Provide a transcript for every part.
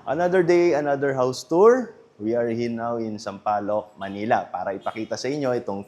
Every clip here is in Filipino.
Another day, another house tour. We are here now in Sampaloc, Manila para ipakita sa inyo itong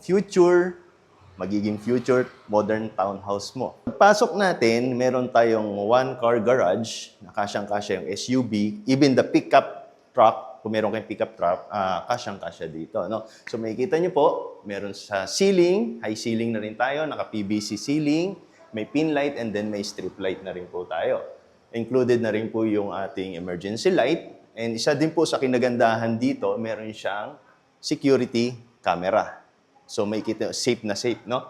magiging future modern townhouse mo. Pagpasok natin, meron tayong one-car garage na kasyang-kasya yung SUV. Even the pickup truck, kung meron kayong pickup truck, kasyang-kasya dito. No? So makikita nyo po, meron sa ceiling, high ceiling na rin tayo, naka-PVC ceiling, may pin light and then may strip light na rin po tayo. Included na rin po yung ating emergency light. And isa din po sa kinagandahan dito, meron siyang security camera. So may kita, safe na safe, no?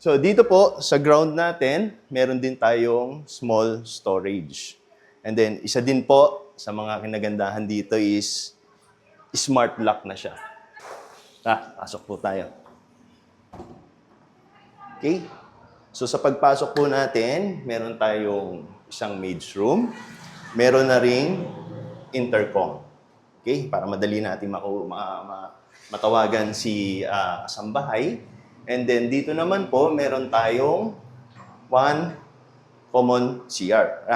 So dito po, sa ground natin, meron din tayong small storage. And then, isa din po sa mga kinagandahan dito is smart lock na siya. Pasok po tayo. Okay? So sa pagpasok po natin, meron tayong isang maid's room. Meron na ring intercom. Okay? Para madali natin matawagan si kasambahay. And then dito naman po, meron tayong one common CR.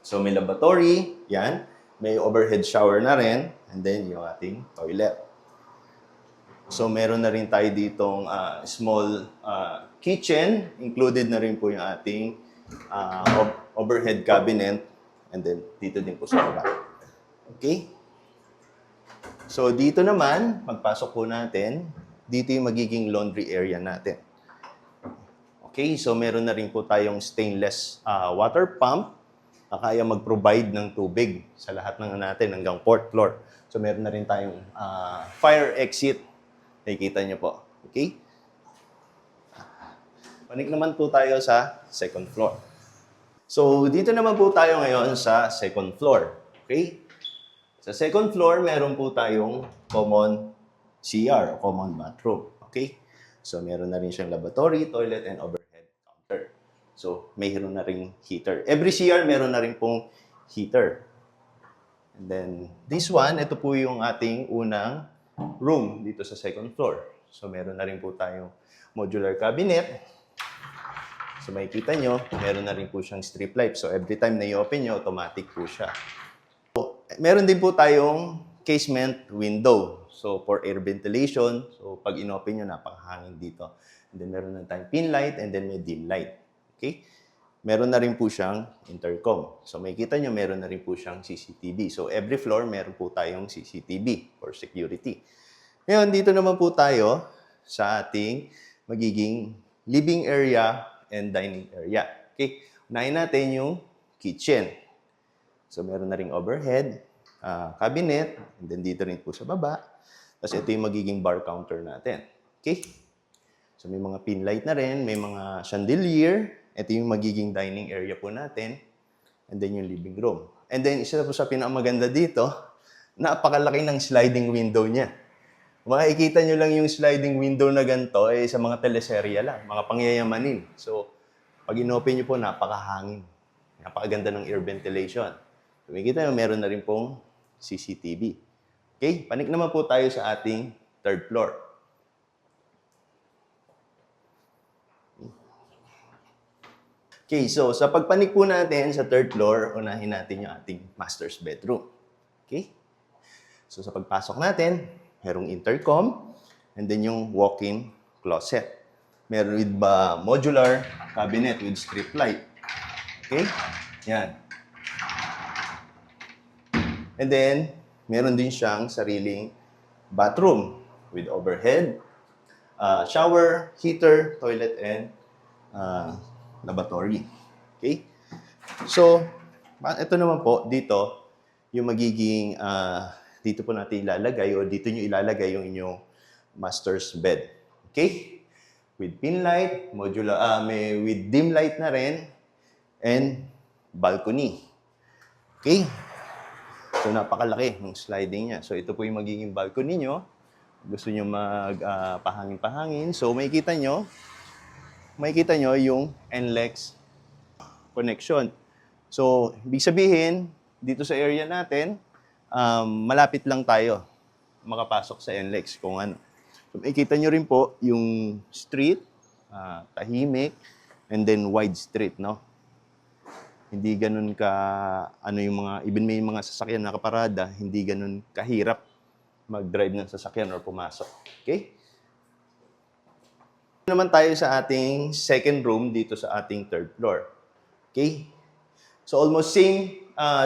So may lavatory, yan. May overhead shower na rin. And then yung ating toilet. So meron na rin tayo ditong small kitchen. Included na rin po yung ating overhead cabinet. And then dito din po sa baba. Okay? So dito naman, pagpasok po natin, dito yung magiging laundry area natin. Okay, so meron na rin po tayong stainless water pump na kaya mag-provide ng tubig sa lahat ng natin hanggang 4th floor. So meron na rin tayong fire exit. Nakikita niyo po. Okay? Panik naman po tayo sa 2nd floor. So dito naman po tayo ngayon sa 2nd floor. Okay? Sa 2nd floor, meron po tayong common CR, common bathroom. Okay? So, meron na rin siyang lavatory, toilet, and overhead counter. So, mayroon na rin heater. Every CR, meron na rin pong heater. And then, this one, ito po yung ating unang room dito sa 2nd floor. So, meron na rin po tayong modular cabinet. So, makikita nyo, meron na rin po siyang strip light. So, every time na i-open nyo, automatic po siya. Meron din po tayong casement window. So, for air ventilation. So, pag in-open nyo, napakahangin dito. And then, meron na tayong pin light and then may dim light. Okay? Meron na rin po siyang intercom. So, makikita nyo, meron na rin po siyang CCTV. So, every floor, meron po tayong CCTV for security. Ngayon, dito naman po tayo sa ating magiging living area and dining area. Okay? Unahin natin yung kitchen. So, meron na ring overhead, cabinet, and then dito rin po sa baba. Tapos ito yung magiging bar counter natin. Okay? So, may mga pin light na rin, may mga chandelier. Ito yung magiging dining area po natin. And then yung living room. And then, isa po sa pinakamaganda dito, napakalaki ng sliding window niya. Makikita nyo lang yung sliding window na ganito sa mga teleserya lang, mga pangyayamanin. So, pag inopen nyo po, napakahangin. Napakaganda ng air ventilation. Makikita nyo, meron na rin pong CCTV. Okay? Panik naman po tayo sa ating 3rd floor. Okay, so sa pagpanik po natin sa 3rd floor, unahin natin yung ating master's bedroom. Okay? So sa pagpasok natin, merong intercom, and then yung walk-in closet. Meron with modular cabinet with strip light. Okay? Yan. And then, meron din siyang sariling bathroom with overhead, shower, heater, toilet, and lavatory. Okay? So, ito naman po, dito, yung magiging, dito po natin ilalagay o dito nyo ilalagay yung inyong master's bed. Okay? With pin light, modular, with dim light na rin, and balcony. Okay? So, napakalaki ng sliding niya. So, ito po yung magiging balcony nyo. Gusto nyo magpahangin-pahangin. So, makikita nyo yung NLEX connection. So, ibig sabihin, dito sa area natin, malapit lang tayo makapasok sa NLEX kung ano. So, makikita nyo rin po yung street, tahimik, and then wide street, no? hindi ganun ka, ano yung mga, even may mga sasakyan nakaparada, hindi ganun kahirap mag-drive ng sasakyan or pumasok. Okay? Naman tayo sa ating second room dito sa ating third floor. Okay? So almost same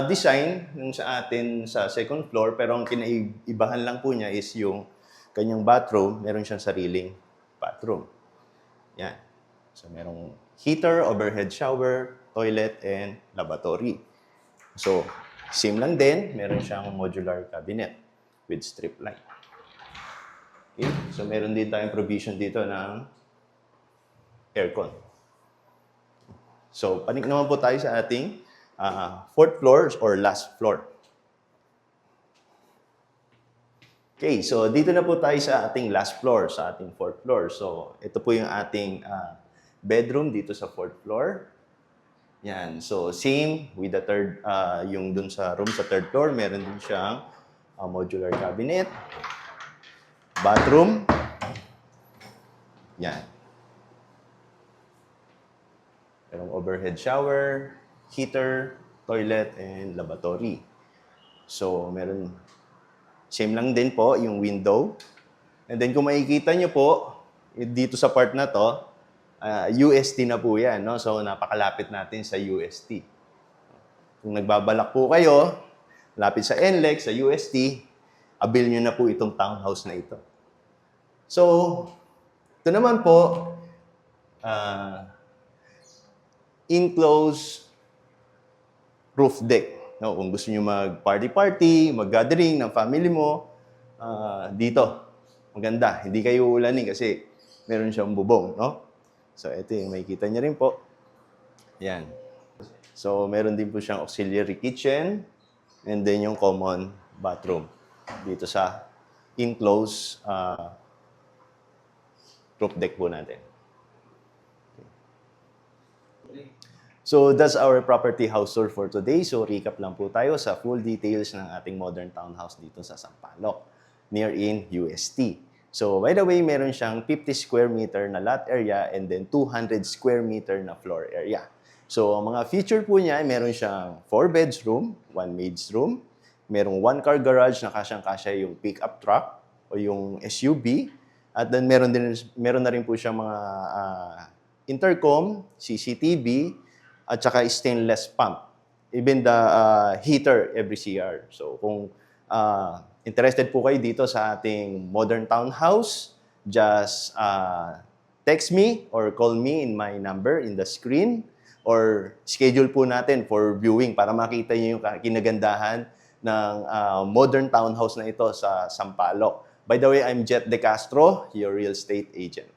design yung sa atin sa second floor, pero ang kinaibahan lang po niya is yung kanyang bathroom, meron siyang sariling bathroom. Yan. So merong heater, overhead shower, toilet, and lavatory. So same lang din, meron siyang modular cabinet with strip light. Okay? So meron din tayong provision dito ng aircon. So panik naman po tayo sa ating fourth floor or last floor. Okay, so dito na po tayo sa ating last floor, sa ating fourth floor. So ito po yung ating bedroom dito sa fourth floor. Yan, so same with the third, yung dun sa room sa third floor, meron din siyang modular cabinet, bathroom. Yan. Merong overhead shower, heater, toilet, and lavatory. So, meron, same lang din po yung window. And then kung makikita nyo po, dito sa part na to, UST na po yan. No? So, napakalapit natin sa UST. Kung nagbabalak po kayo, lapit sa NLEX, sa UST, avail nyo na po itong townhouse na ito. So, ito naman po, enclosed roof deck. No, kung gusto niyo mag-party-party, mag-gathering ng family mo, dito. Maganda. Hindi kayo ulanin kasi meron siyang bubong, no? So, ito yung makikita niyo rin po. Yan. So, meron din po siyang auxiliary kitchen and then yung common bathroom dito sa enclosed roof deck po natin. So that's our property house tour for today. So recap lang po tayo sa full details ng ating modern townhouse dito sa Sampaloc, near in UST. So by the way, meron siyang 50 square meter na lot area and then 200 square meter na floor area. So ang mga feature po niya, meron siyang 4 bedroom, 1 maid's room, merong 1 car garage na kasyang-kasya yung pickup truck o yung SUV, at then meron na rin po siyang mga intercom, CCTV, at saka stainless pump. Even the heater every CR. So kung interested po kayo dito sa ating modern townhouse, just text me or call me in my number in the screen or schedule po natin for viewing para makita niyo yung kinagandahan ng modern townhouse na ito sa Sampaloc. By the way, I'm Jet De Castro, your real estate agent.